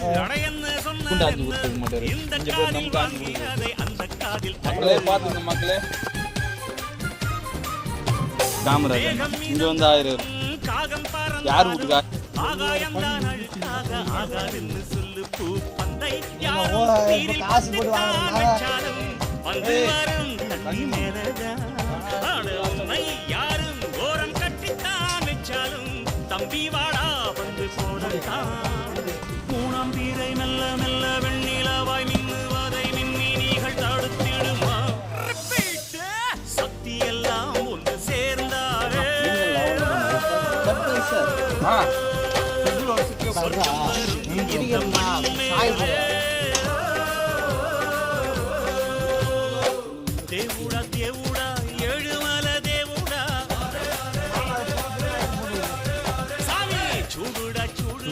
குண்டாச்சு கொடுத்துக்க மாட்டாரு. கொஞ்சம் பேர் நம்ம காசு மக்களே பார்த்துங்க மக்களே. காமராஜர் இங்க வந்து 1000 யார் வீட்டுக்கா காசு போட்டு யாரும் ஓரம் கட்டித்தான் வச்சாலும் தம்பி வாடா வந்து போடத்தான் மூணாம் பீரை மெல்ல மெல்ல வெண்ணிலவாய் மின்னுவதை மின்மினிகள் தடுத்திடுமா சக்தி எல்லாம் ஒன்று சேர்ந்தாரே